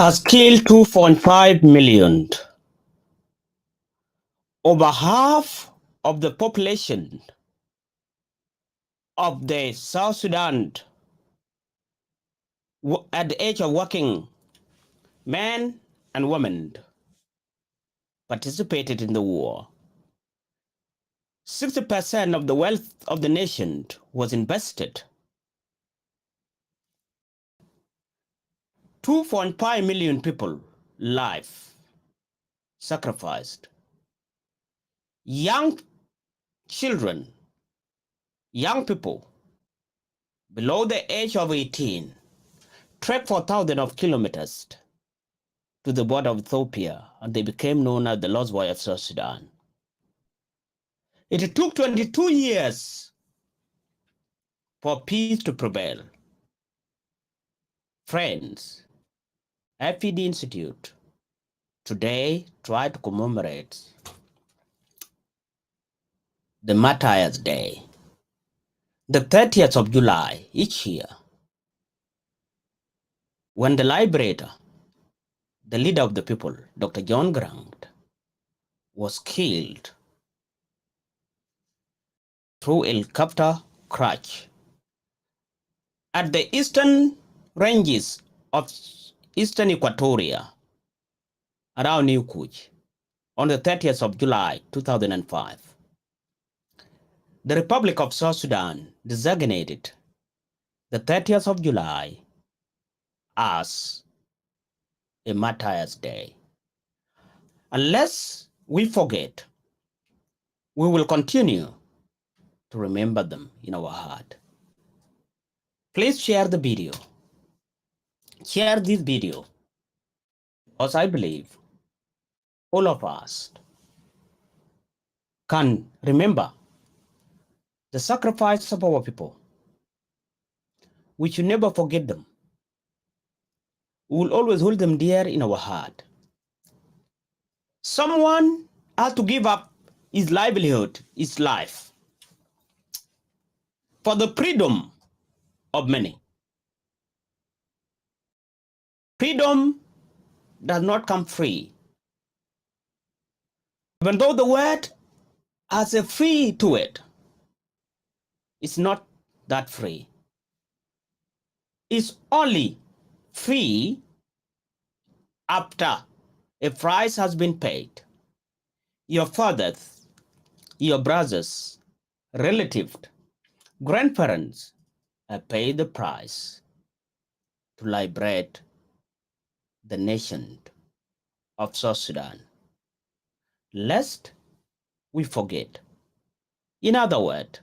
has killed 2.5 million. Over half of the population of the South Sudan at the age of working men and women participated in the war. 60% of the wealth of the nation was invested. 2.5 million people life sacrificed. Young children, young people below the age of 18 trekked for thousands of kilometers to the border of Ethiopia, and they became known as the Lost Boys of South Sudan. It took 22 years for peace to prevail. Friends, FED Institute today try to commemorate the Martyr's Day, the 30th of July each year, when the liberator, the leader of the people, Dr. John Grant, was killed through a helicopter crash at the eastern ranges of eastern Equatoria around New Kuch on the 30th of July 2005. The Republic of South Sudan designated the 30th of July as a Martyr's Day. Unless we forget, we will continue to remember them in our heart. Please share the video. Share this video, because I believe all of us can remember the sacrifice of our people. We should never forget them. We will always hold them dear in our heart. Someone has to give up his livelihood, his life, for the freedom of many. Freedom does not come free. Even though the word has a free to it, it's not that free. It's only free after a price has been paid. Your fathers, your brothers, relatives, grandparents have paid the price to liberate the nation of South Sudan. Lest we forget. In other words,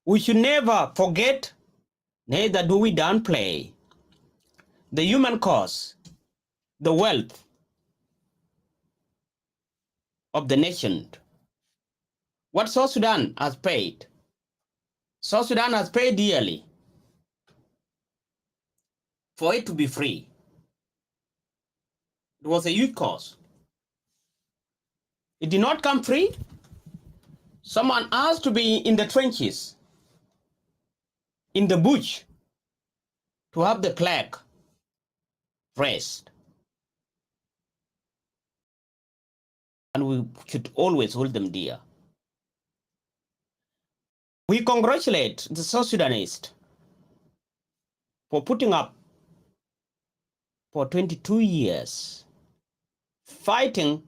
we should never forget, neither do we downplay the human cost, the wealth of the nation. What South Sudan has paid. South Sudan has paid dearly for it to be free. It was a huge cost. It did not come free. Someone has to be in the trenches, in the bush, to have the flag raised. And we should always hold them dear. We congratulate the South Sudanese for putting up for 22 years, fighting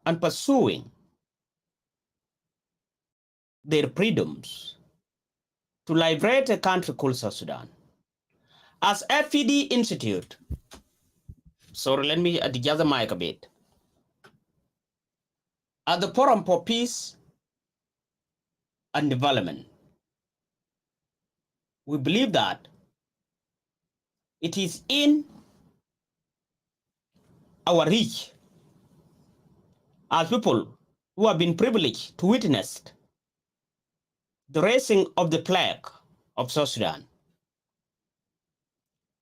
and pursuing their freedoms to liberate a country called South Sudan. As FED Institute, sorry, let me adjust the mic a bit. At the Forum for Peace and Development, we believe that it is in our reach as people who have been privileged to witness the raising of the flag of South Sudan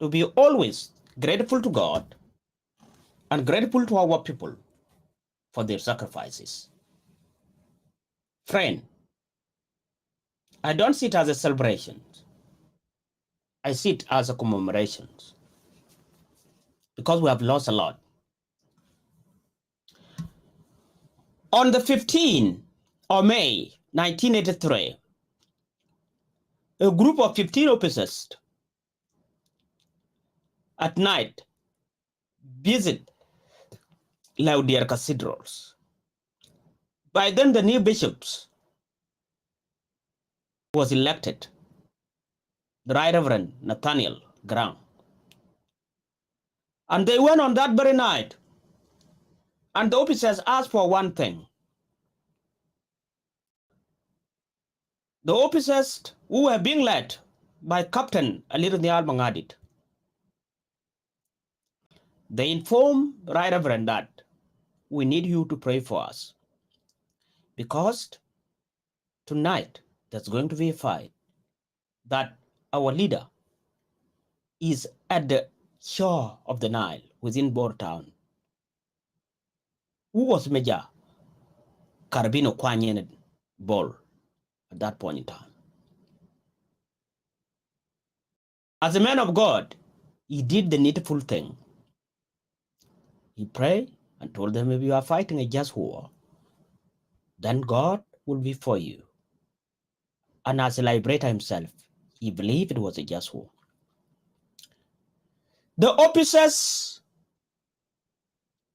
to be always grateful to God and grateful to our people for their sacrifices. Friend, I don't see it as a celebration. I see it as a commemoration. because we have lost a lot. On the 15th of May 1983, a group of 15 officers at night visit Laudier cathedrals. By then, the new bishops was elected, the Right Reverend Nathaniel Graham. And they went on that very night, and the officers asked for one thing. The officers who were being led by Captain Alirnial Mangadit, they informed Right Reverend that we need you to pray for us, because tonight there's going to be a fight, that our leader is at the shore of the Nile within Bor town. Who was Major Carabino Kwanyen Ball at that point in time? As a man of God, he did the needful thing. He prayed and told them, if you are fighting a just war, then God will be for you. And as a liberator himself, he believed it was a just war. The officers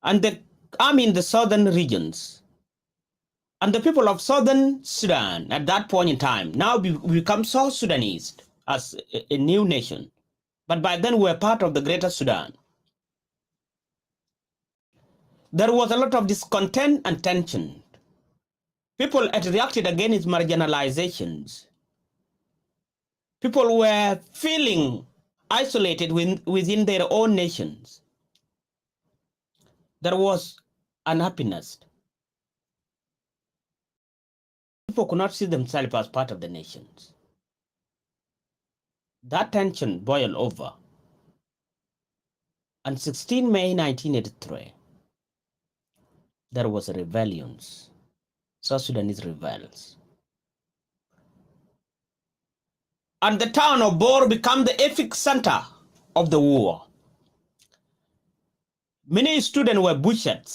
and the army in the southern regions and the people of southern Sudan at that point in time now become South Sudanese as a new nation. But by then we were part of the greater Sudan. There was a lot of discontent and tension. People had reacted against marginalizations. People were feeling isolated within their own nations. There was unhappiness. People could not see themselves as part of the nations. That tension boiled over. On 16 May 1983, there was a rebellion. South Sudanese rebels. And the town of Bor became the epic center of the war. Many students were butchered.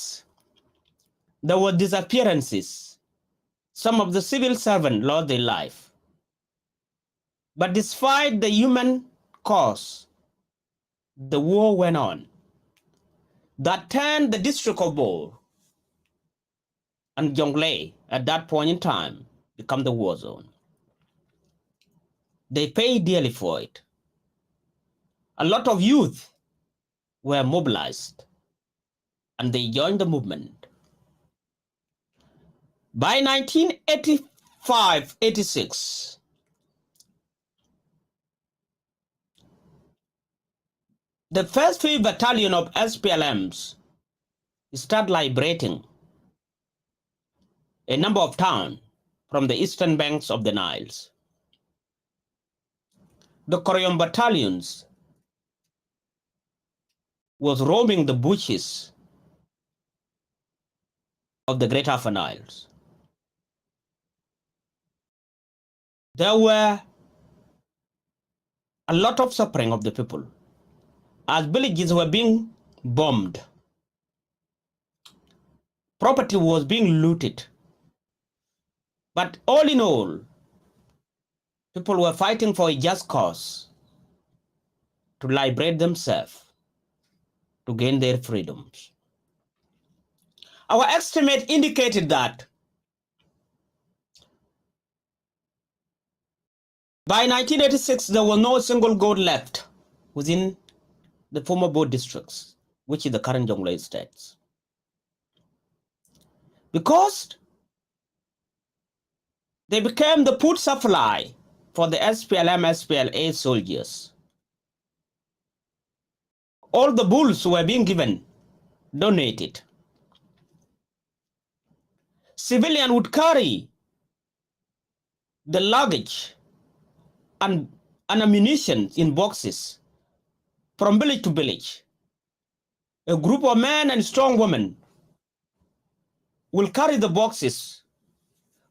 There were disappearances. Some of the civil servants lost their life. But despite the human cause, the war went on. That turned the district of Bor and Jonglei at that point in time become the war zone. They paid dearly for it. A lot of youth were mobilized and they joined the movement. By 1985-86, the first 5th battalion of SPLMs started liberating a number of towns from the eastern banks of the Niles. The Korean battalions was roaming the bushes of the Great Upper Niles. There were a lot of suffering of the people as villages were being bombed. Property was being looted. But all in all, people were fighting for a just cause, to liberate themselves, to gain their freedoms. Our estimate indicated that by 1986, there was no single goat left within the former Bor districts, which is the current Jonglei states. Because they became the food supply for the SPLM, SPLA soldiers. All the bulls were being given, donated. Civilian would carry the luggage and ammunition in boxes from village to village. A group of men and strong women will carry the boxes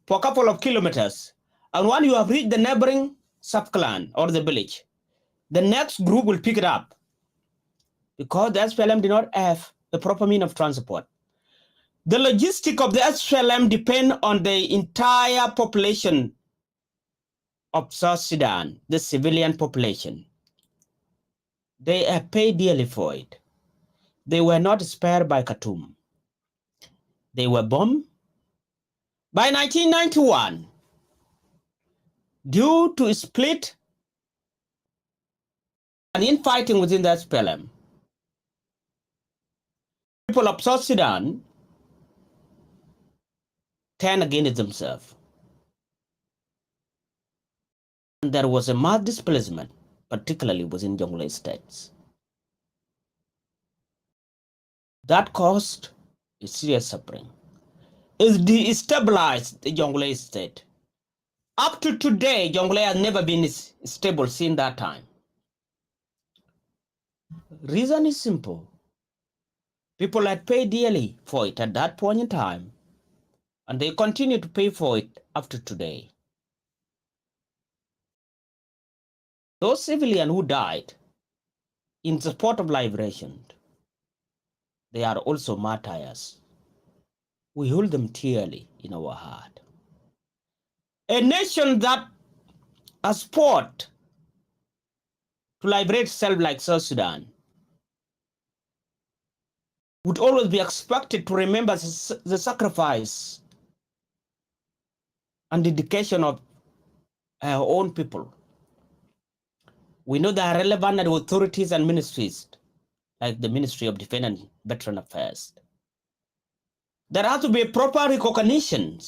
for a couple of kilometers, and when you have reached the neighboring sub-clan or the village, the next group will pick it up because the SPLM did not have the proper mean of transport. The logistic of the SPLM depend on the entire population of South Sudan, the civilian population. They have paid dearly for it. They were not spared by Khartoum. They were bombed. By 1991, due to split and infighting within the SPLM, people of South Sudan turned against themselves. And there was a mass displacement, particularly within Jonglei states. That caused a serious suffering. It destabilized the Jonglei state. Up to today, Jonglei has never been stable since that time. Reason is simple. People had paid dearly for it at that point in time, and they continue to pay for it up to today. Those civilians who died in support of liberation, they are also martyrs. We hold them dearly in our heart. A nation that has fought to liberate itself like South Sudan would always be expected to remember the sacrifice and dedication of our own people. We know there are relevant authorities and ministries, like the Ministry of Defense and Veteran Affairs. There has to be a proper recognition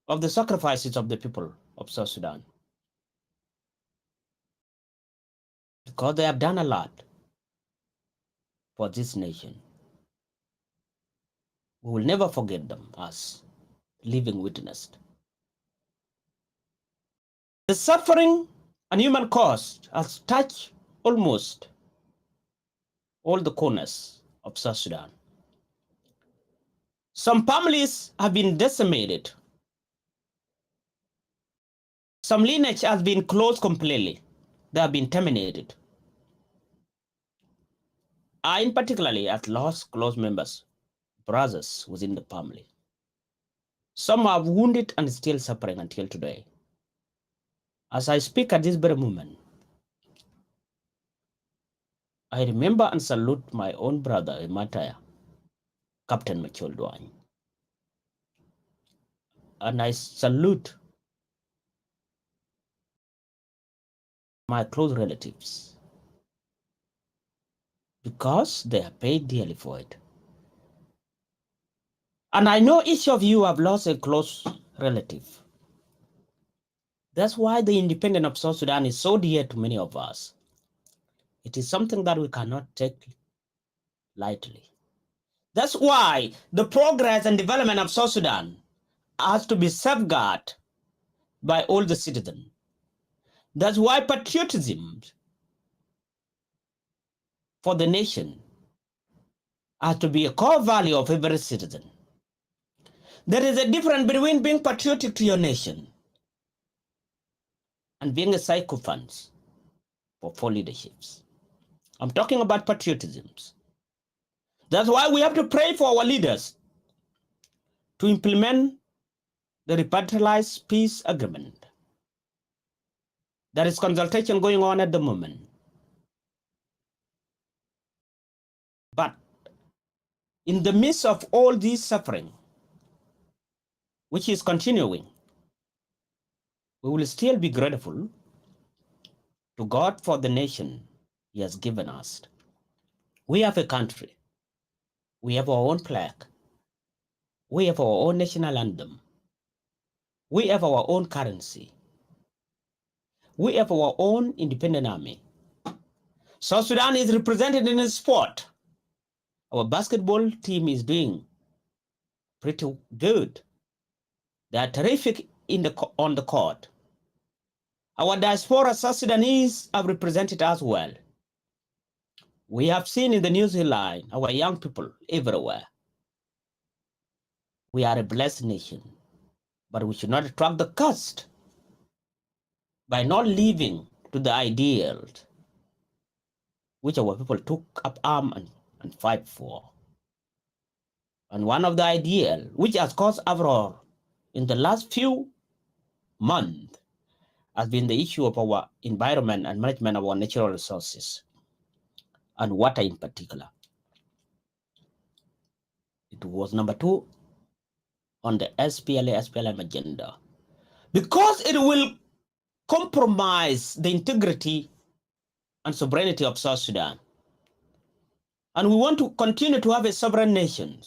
of the sacrifices of the people of South Sudan, because they have done a lot for this nation. We will never forget them as living witness. The suffering and human cost has touched almost all the corners of South Sudan. Some families have been decimated. Some lineage has been closed completely. They have been terminated. I, in particularly, have lost close members, brothers within the family. Some are wounded and still suffering until today. As I speak at this very moment, I remember and salute my own brother, Martyr, Captain Machol Dwany. And I salute my close relatives, because they have paid dearly for it. And I know each of you have lost a close relative. That's why the independence of South Sudan is so dear to many of us. It is something that we cannot take lightly. That's why the progress and development of South Sudan has to be safeguarded by all the citizens. That's why patriotism for the nation has to be a core value of every citizen. There is a difference between being patriotic to your nation and being a sycophant for leaderships. I'm talking about patriotism. That's why we have to pray for our leaders to implement the repatrialized peace agreement. There is consultation going on at the moment. But in the midst of all this suffering, which is continuing, we will still be grateful to God for the nation He has given us. We have a country. We have our own flag. We have our own national anthem. We have our own currency. We have our own independent army. South Sudan is represented in a sport. Our basketball team is doing pretty good. They are terrific on the court. Our diaspora South Sudanese are represented as well. We have seen in the news headline our young people everywhere. We are a blessed nation, but we should not attract the cost by not living to the ideal which our people took up arm and fight for. And one of the ideal, which has caused uproar in the last few months, has been the issue of our environment and management of our natural resources, and water in particular. It was number 2 on the SPLM agenda, because it will compromise the integrity and sovereignty of South Sudan. And we want to continue to have a sovereign nation.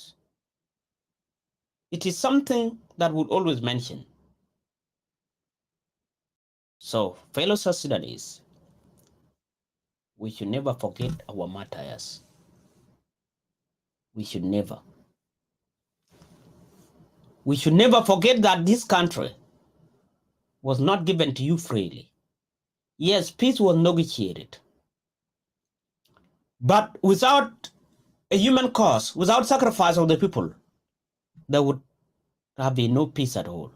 It is something that we'll always mention. So, fellow South Sudanese, we should never forget our martyrs. We should never. We should never forget that this country was not given to you freely. Yes, peace was negotiated. But without a human cause, without sacrifice of the people, there would have been no peace at all.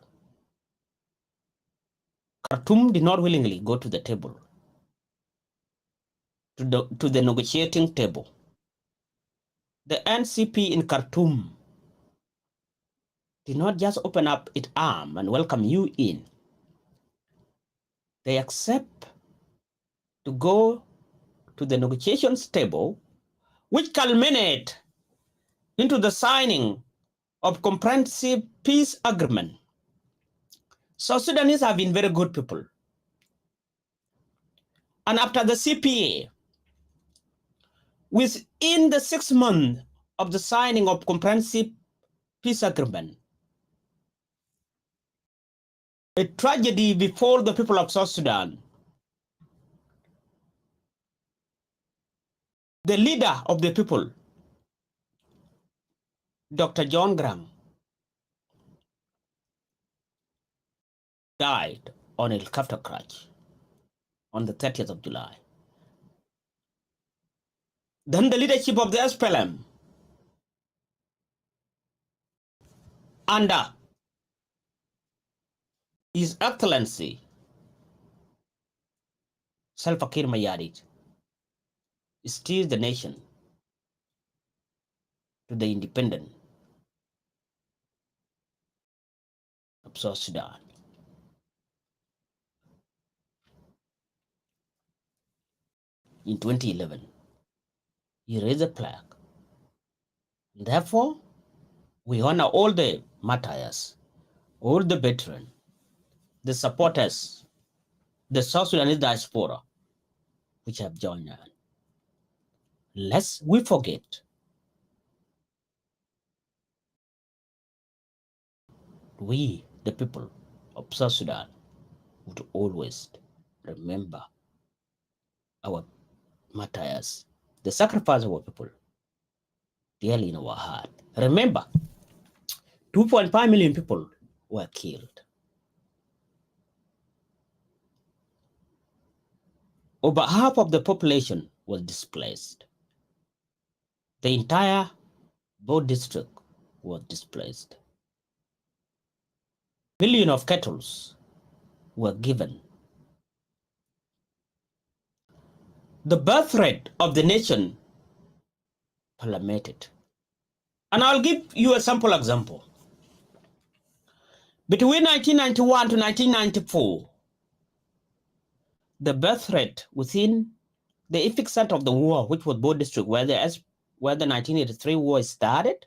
Khartoum did not willingly go to the table, to the negotiating table. The NCP in Khartoum did not just open up its arm and welcome you in. They accept to go to the negotiations table, which culminate into the signing of comprehensive peace agreement. South Sudanese have been very good people. And after the CPA, within the 6 months of the signing of comprehensive peace agreement, a tragedy before the people of South Sudan. The leader of the people, Dr. John Graham, died on a helicopter crash on the 30th of July. Then the leadership of the SPLM, under His Excellency Salva Kiir Mayardit, steered the nation to the independence of South Sudan. In 2011, he raised a flag. Therefore, we honor all the martyrs, all the veterans, the supporters, the South Sudanese diaspora, which have joined us. Lest we forget, we, the people of South Sudan, would always remember our martyrs, the sacrifice of our people, dearly in our heart. Remember, 2.5 million people were killed. Over half of the population was displaced. The entire Bo district was displaced. Millions of cattle were given. The birth rate of the nation plummeted. And I'll give you a sample example. Between 1991 to 1994, the birth rate within the epicenter of the war, which was Bo district, where the 1983 war started,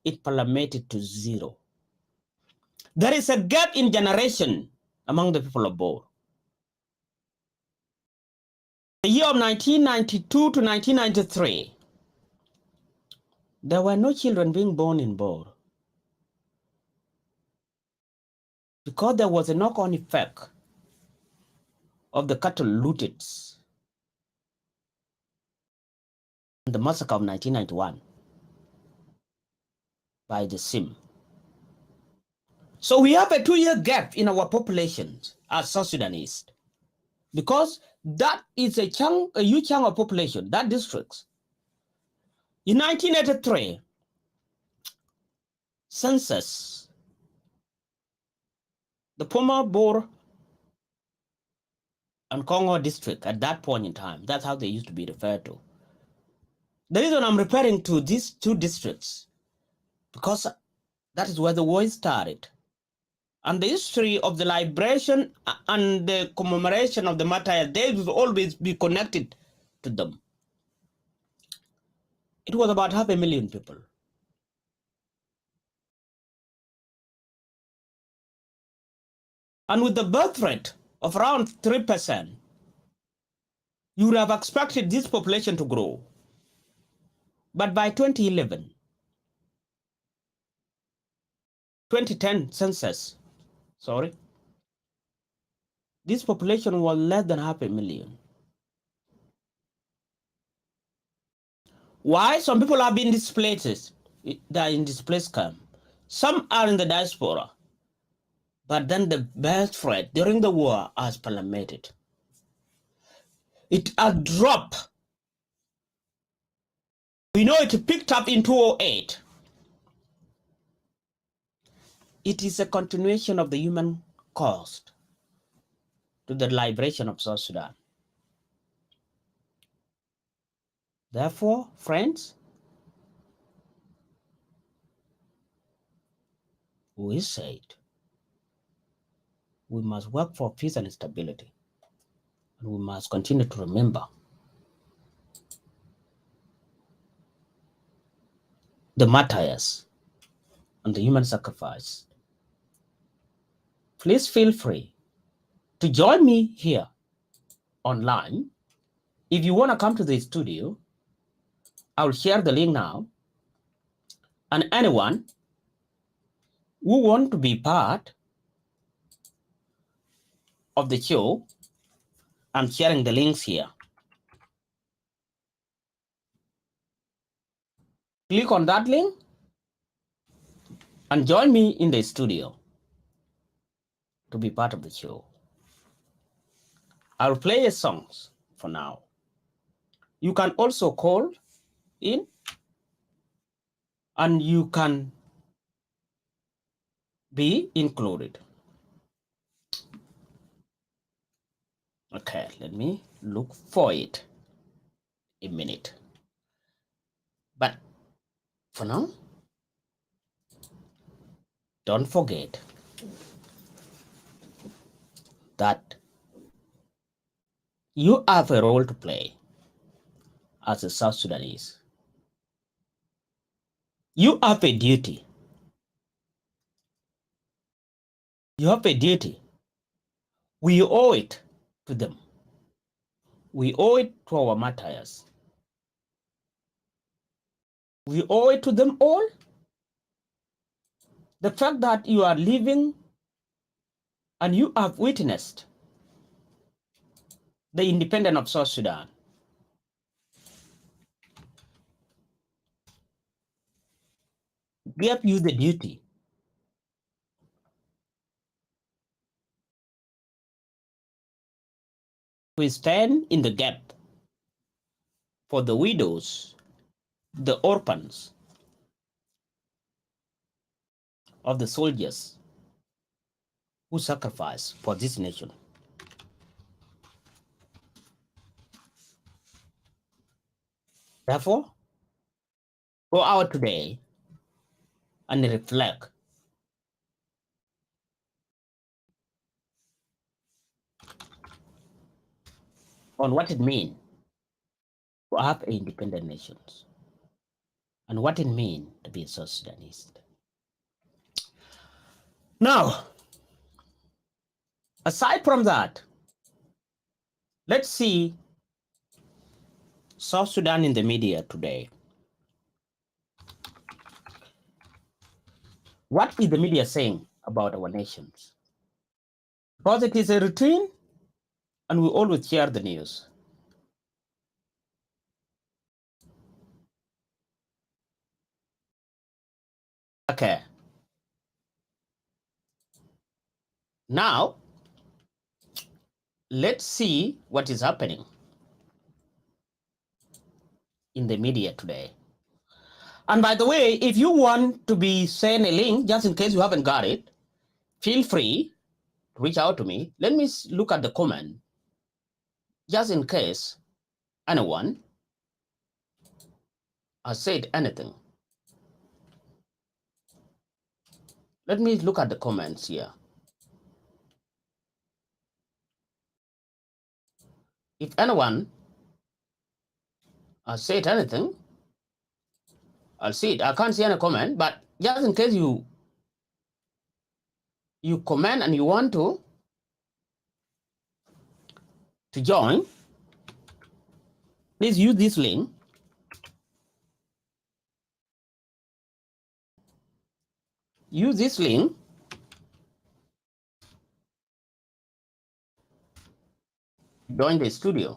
it plummeted to 0. There is a gap in generation among the people of Bo. The year of 1992 to 1993, there were no children being born in Bo because there was a knock-on effect of the cattle looted in the massacre of 1991 by the SIM. So we have a 2-year gap in our population as South Sudanese, because that is a huge chunk of population, that districts. In 1983, census, the former Boer and Congo district at that point in time. That's how they used to be referred to. The reason I'm referring to these two districts, because that is where the war started. And the history of the liberation and the commemoration of the Martyr, they will always be connected to them. It was about 500,000 people. And with the birth rate of around 3%, you would have expected this population to grow. But by 2011, 2010 census, this population was less than 500,000. Why? Some people have been displaced. They are in displaced camp. Some are in the diaspora. But then the birth rate during the war has plummeted. It has dropped. We know it picked up in 2008. It is a continuation of the human cost to the liberation of South Sudan. Therefore, friends, we said we must work for peace and stability. And we must continue to remember the martyrs and the human sacrifice. Please feel free to join me here online. If you want to come to the studio, I will share the link now. And anyone who want to be part of the show, I'm sharing the links here. Click on that link and join me in the studio to be part of the show. I'll play a songs for now. You can also call in and you can be included. Okay, let me look for it a minute. But for now, don't forget that you have a role to play as a South Sudanese. You have a duty. You have a duty. We owe it to them. We owe it to our martyrs. We owe it to them all. The fact that you are living and you have witnessed the independence of South Sudan. Gave you the duty to stand in the gap for the widows, the orphans of the soldiers who sacrificed for this nation. Therefore, go out today and reflect on what it means to have an independent nation and what it means to be a South Sudanese. Now, aside from that, let's see South Sudan in the media today. What is the media saying about our nations? Because it is a routine and we always share the news. Okay. Now, let's see what is happening in the media today. And by the way, if you want to be sent a link, just in case you haven't got it, feel free to reach out to me. Let me look at the comment just in case anyone has said anything. Let me look at the comments here. If anyone has said anything, I'll see it. I can't see any comment, but just in case you comment and you want to join, please use this link. Use this link. Join the studio.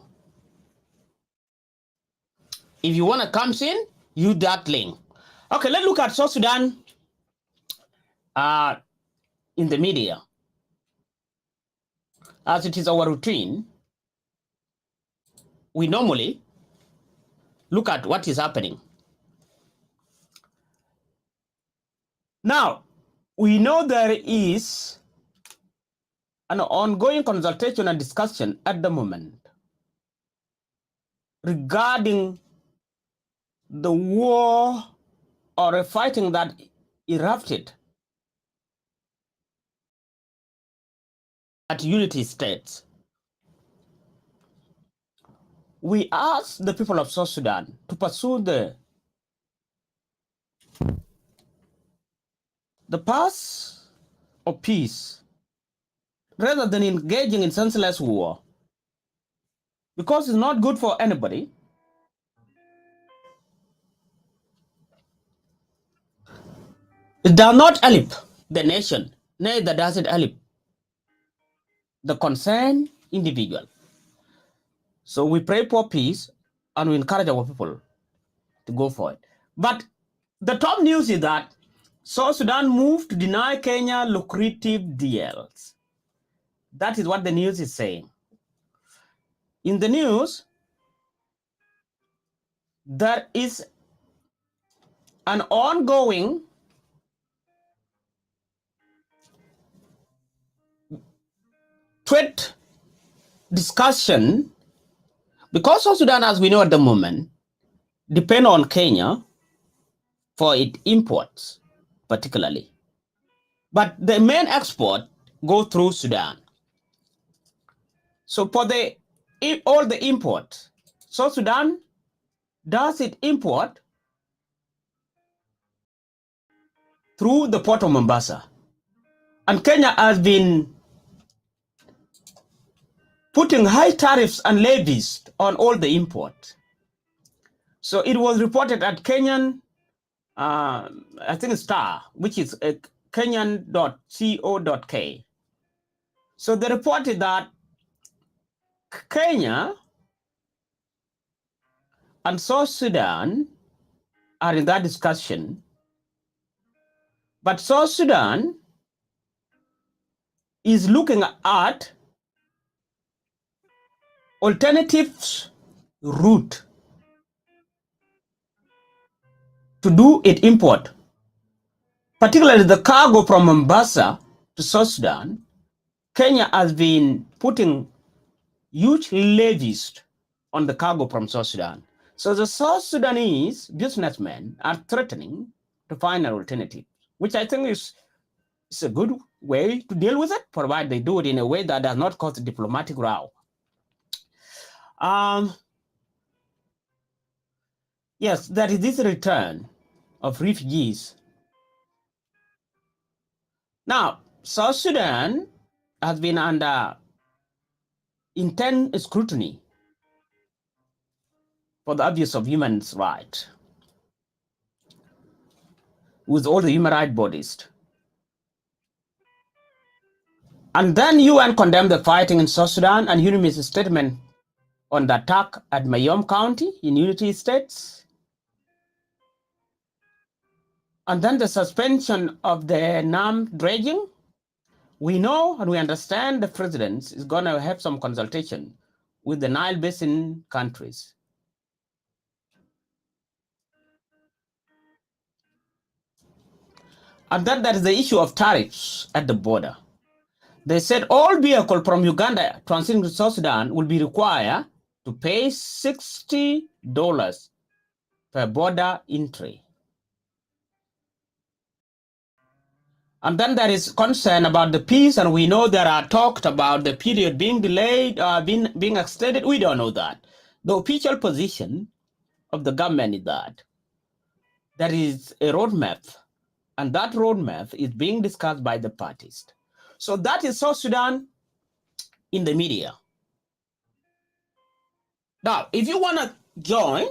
If you want to come in, use that link. Okay, let's look at South Sudan in the media. As it is our routine, we normally look at what is happening. Now, we know there is an ongoing consultation and discussion at the moment regarding the war or a fighting that erupted at Unity States. We ask the people of South Sudan to pursue the path of peace rather than engaging in senseless war, because it's not good for anybody. It does not help the nation, neither does it help the concerned individual. So we pray for peace and we encourage our people to go for it. But the top news is that South Sudan moved to deny Kenya lucrative deals. That is what the news is saying. In the news, there is an ongoing trade discussion, because South Sudan, as we know at the moment, depend on Kenya for its imports, particularly. But the main export go through Sudan. So for all the import, South Sudan does it import through the port of Mombasa. And Kenya has been putting high tariffs and levies on all the import. So it was reported at Kenyan, I think Star, which is kenyan.co.k. So they reported that Kenya and South Sudan are in that discussion, but South Sudan is looking at alternatives route to do it import, particularly the cargo from Mombasa to South Sudan. Kenya has been putting huge levies on the cargo from South Sudan. So the South Sudanese businessmen are threatening to find an alternative, which I think is a good way to deal with it, provided they do it in a way that does not cause a diplomatic row. Yes, there is this return of refugees. Now, South Sudan has been under intense scrutiny for the abuse of human rights with all the human rights bodies. And then UN condemned the fighting in South Sudan, and UNIMIS statement on the attack at Mayom County in Unity States. And then the suspension of the NAM dredging. We know and we understand the president is going to have some consultation with the Nile Basin countries. And then there is the issue of tariffs at the border. They said all vehicles from Uganda transiting to South Sudan will be required to pay $60 per border entry. And then there is concern about the peace, and we know there are talks about the period being delayed, being extended. We don't know that. The official position of the government is that there is a roadmap, and that roadmap is being discussed by the parties. So that is South Sudan in the media. Now, if you want to join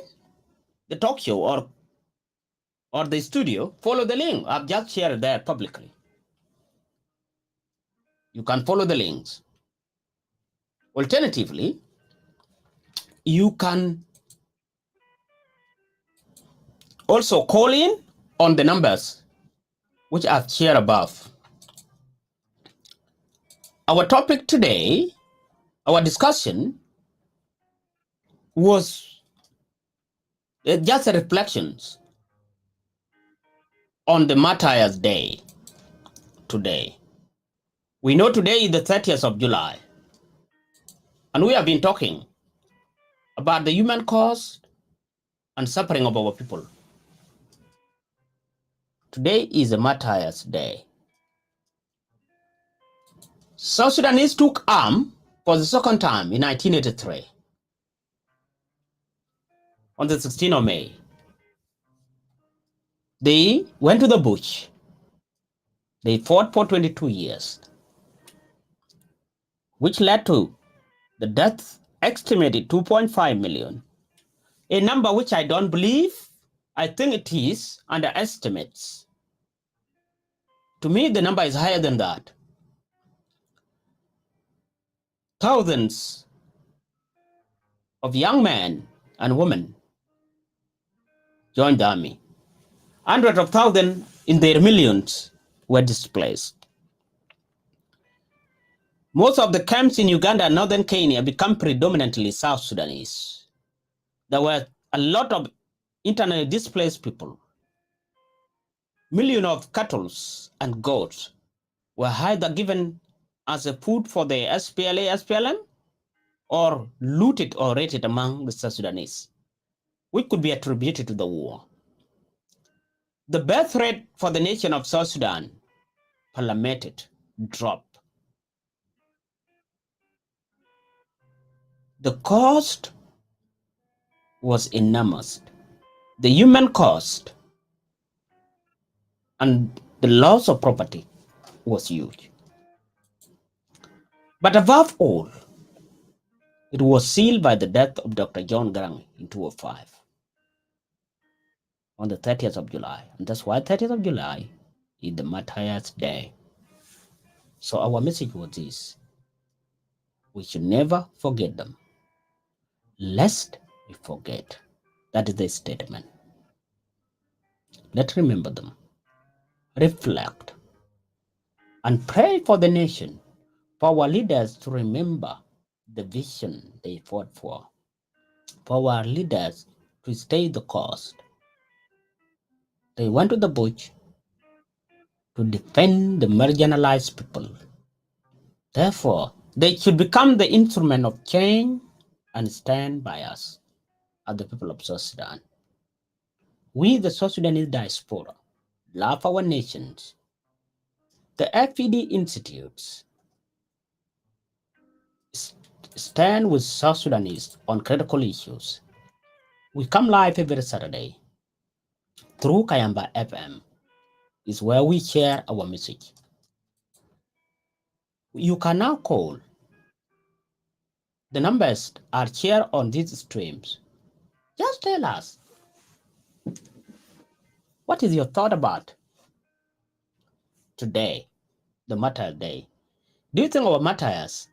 the talk show or the studio, follow the link. I've just shared it there publicly. You can follow the links. Alternatively, you can also call in on the numbers which I've shared above. Our topic today, our discussion was just reflections on the Martyr's Day today. We know today is the 30th of July, and we have been talking about the human cost and suffering of our people. Today is the Martyr's Day. South Sudanese took arm for the second time in 1983 on the 16th of May. They went to the bush. They fought for 22 years, which led to the death estimated 2.5 million, a number which I don't believe. I think it is underestimates. To me, the number is higher than that. Thousands of young men and women joined the army. Hundreds of thousands in their millions were displaced. Most of the camps in Uganda and northern Kenya become predominantly South Sudanese. There were a lot of internally displaced people. Millions of cattle and goats were either given as a food for the SPLA, SPLM, or looted or raided among the South Sudanese, which could be attributed to the war. The birth rate for the nation of South Sudan plummeted, dropped. The cost was enormous. The human cost and the loss of property was huge. But above all, it was sealed by the death of Dr. John Garang in 2005 on the 30th of July. And that's why 30th of July is the Martyr's Day. So our message was this: we should never forget them, lest we forget. That is the statement. Let's remember them, reflect, and pray for the nation, for our leaders to remember the vision they fought for our leaders to stay the course. They went to the bush to defend the marginalized people. Therefore, they should become the instrument of change and stand by us as the people of South Sudan. We, the South Sudanese diaspora, love our nations. The FPD institutes stand with South Sudanese on critical issues. We come live every Saturday through Kayamba FM, is where we share our message. You can now call. The numbers are shared on these streams. Just tell us, what is your thought about today, the Martyr Day? Do you think our martyrs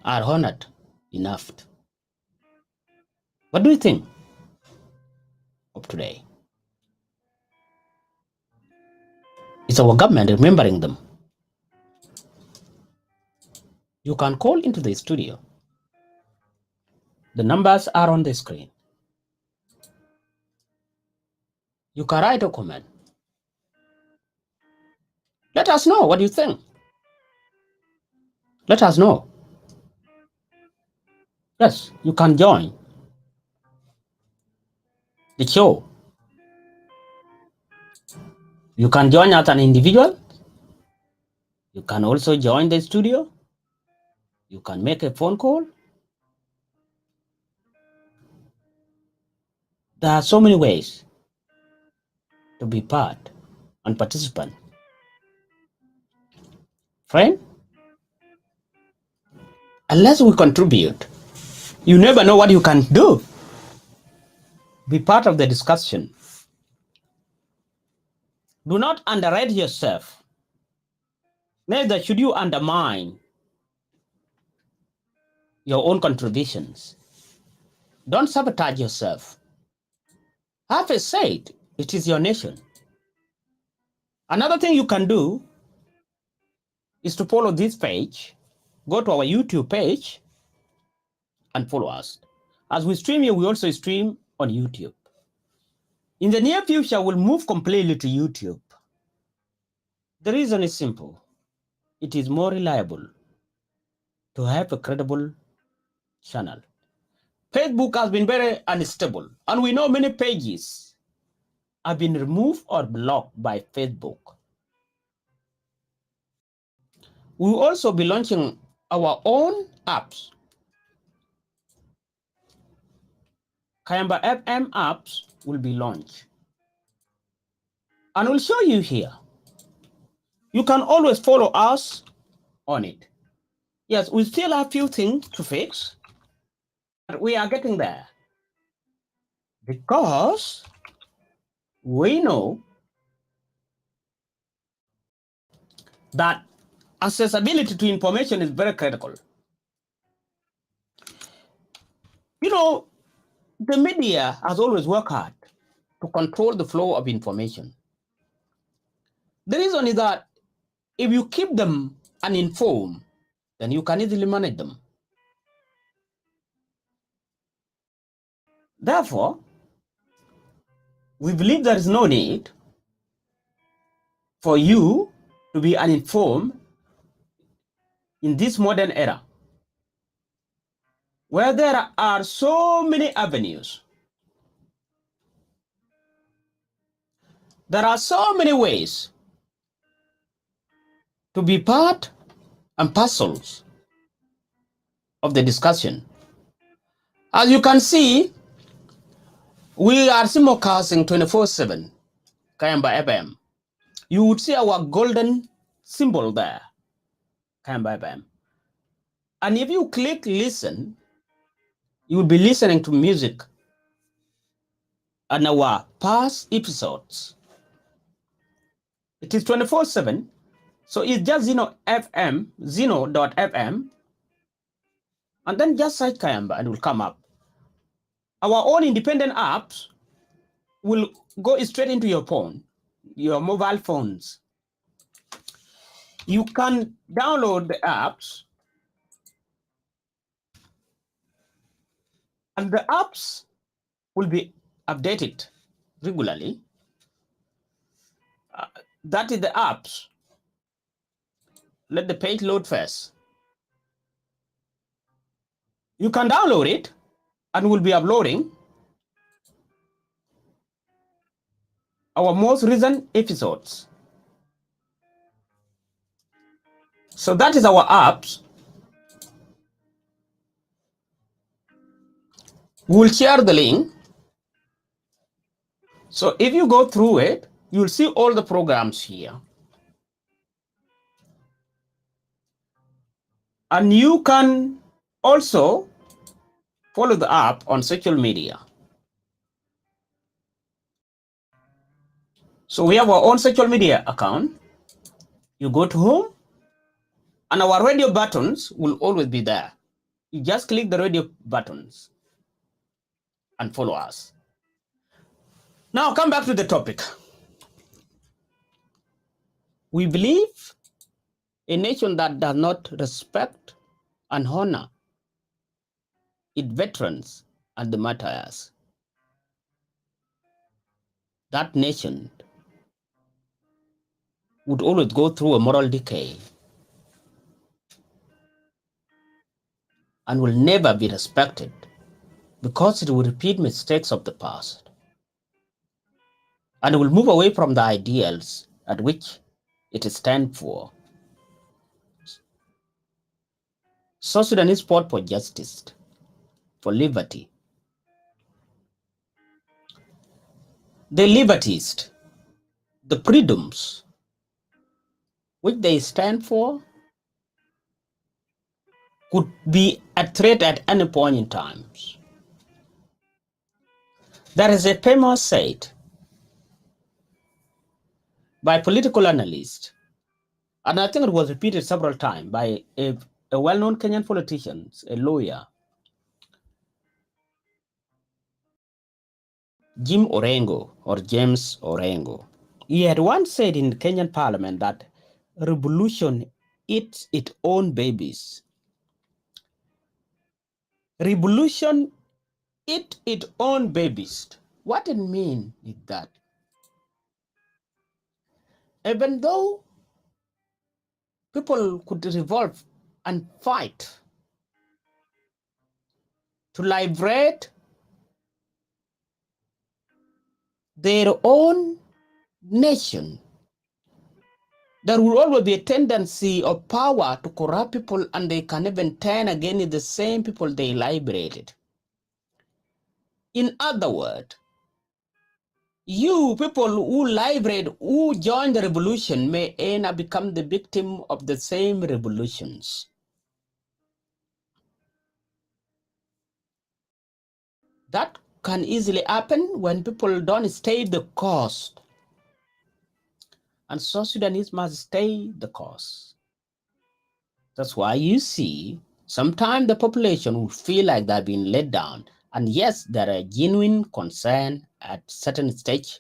are honored enough? What do you think of today? Is our government remembering them? You can call into the studio. The numbers are on the screen. You can write a comment. Let us know what you think. Let us know. Yes, you can join the show. You can join as an individual. You can also join the studio. You can make a phone call. There are so many ways to be part and participant. Friend, unless we contribute, you never know what you can do. Be part of the discussion. Do not underrate yourself. Neither should you undermine your own contributions. Don't sabotage yourself. Have a say. It is your nation. Another thing you can do is to follow this page. Go to our YouTube page and follow us. As we stream here, we also stream on YouTube. In the near future, we'll move completely to YouTube. The reason is simple. It is more reliable to have a credible channel. Facebook has been very unstable, and we know many pages have been removed or blocked by Facebook. We will also be launching our own apps. Kayamba FM apps will be launched. And we'll show you here. You can always follow us on it. Yes, we still have a few things to fix, but we are getting there. Because we know that accessibility to information is very critical. You know, the media has always worked hard to control the flow of information. The reason is that if you keep them uninformed, then you can easily manage them. Therefore, we believe there is no need for you to be uninformed in this modern era, where there are so many avenues. There are so many ways to be part and parcels of the discussion. As you can see, we are simulcasting 24/7, Kayamba FM. You would see our golden symbol there, Kayamba FM. And if you click listen, you will be listening to music and our past episodes. It is 24/7, so it's just FM, Zeno.fm, and then just search Kayamba and it will come up. Our own independent apps will go straight into your phone, your mobile phones. You can download the apps, and the apps will be updated regularly. That is the apps. Let the page load first. You can download it and we'll be uploading our most recent episodes. So that is our apps. We'll share the link. So if you go through it, you'll see all the programs here. And you can also follow the app on social media. So we have our own social media account. You go to home, and our radio buttons will always be there. You just click the radio buttons and follow us. Now come back to the topic. We believe a nation that does not respect and honor its veterans and the martyrs, that nation would always go through a moral decay and will never be respected because it will repeat mistakes of the past and will move away from the ideals at which it stands for. South Sudanese fought for justice, for liberty. The liberties, the freedoms which they stand for could be a threat at any point in time. There is a famous said by political analysts, and I think it was repeated several times by a well-known Kenyan politician, a lawyer, Jim Orengo or James Orengo. He had once said in the Kenyan parliament that revolution eats its own babies. Revolution eats its own babies. What it means is that even though people could revolt and fight to liberate their own nation, there will always be a tendency of power to corrupt people, and they can even turn against the same people they liberated. In other words, you people who liberate, who join the revolution may end up become the victim of the same revolutions. That can easily happen when people don't stay the course. And South Sudanese must stay the course. That's why you see sometimes the population will feel like they're being let down. And yes, there are genuine concern at certain stage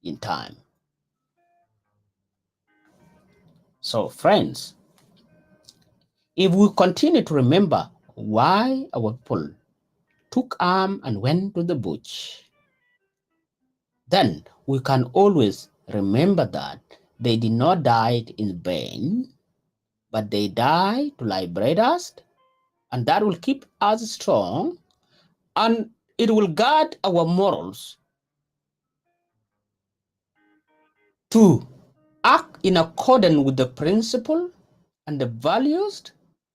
in time. So friends, if we continue to remember why our people took arm and went to the bush, then we can always remember that they did not die in vain, but they died to liberate us, and that will keep us strong, and it will guard our morals to act in accordance with the principle and the values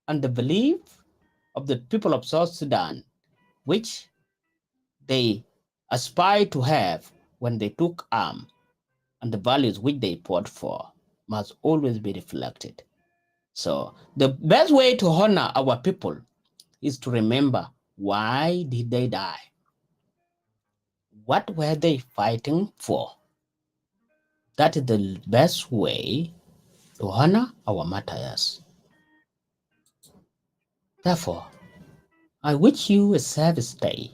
and the belief of the people of South Sudan, which they aspire to have when they took arm, and the values which they fought for must always be reflected. So the best way to honor our people is to remember, why did they die? What were they fighting for? That is the best way to honor our martyrs. Therefore, I wish you a safe stay.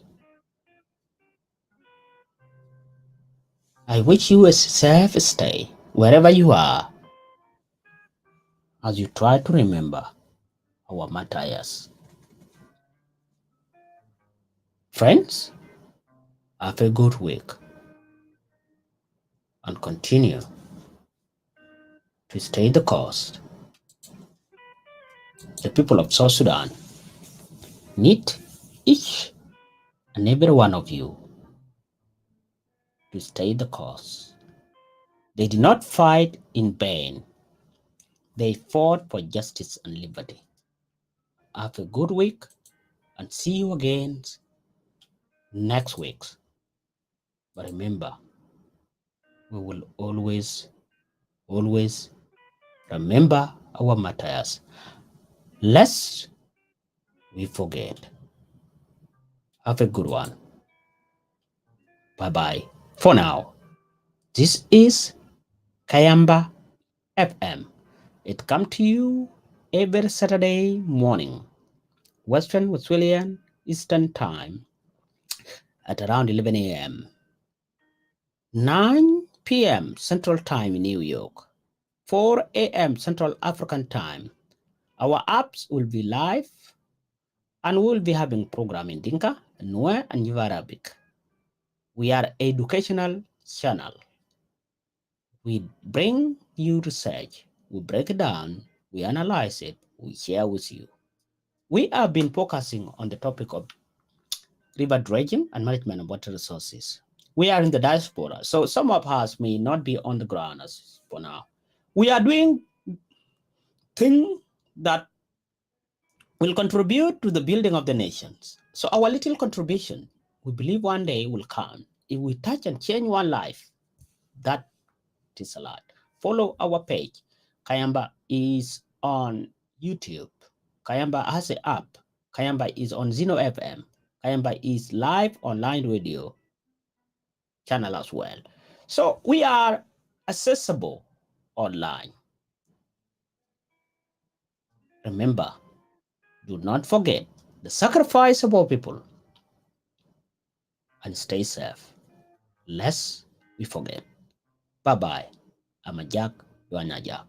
I wish you a safe stay wherever you are as you try to remember our martyrs. Friends, have a good week and continue to stay the course. The people of South Sudan need each and every one of you to stay the course. They did not fight in vain. They fought for justice and liberty. Have a good week and see you again next week. But remember, we will always remember our martyrs, lest we forget. Have a good one. Bye-bye for now. This is Kayamba FM. It comes to you every Saturday morning, Western Australian Eastern Time at around 11 a.m., 9 p.m. Central Time in New York, 4 a.m. Central African Time. Our apps will be live, and we will be having program in Dinka, Nuer, and Yuva Arabic. We are educational channel. We bring you research, we break it down, we analyze it, we share with you. We have been focusing on the topic of river dredging and management of water resources. We are in the diaspora, so some of us may not be on the ground as for now. We are doing things that will contribute to the building of the nations. So our little contribution, we believe one day will count. If we touch and change one life, that is a lot. Follow our page. Kayamba is on YouTube. Kayamba has an app. Kayamba is on Zeno FM. Kayamba is live online radio channel as well. So we are accessible online. Remember, do not forget the sacrifice of our people and stay safe. Lest we forget. Bye bye. I'm a Jack. You are not Jack.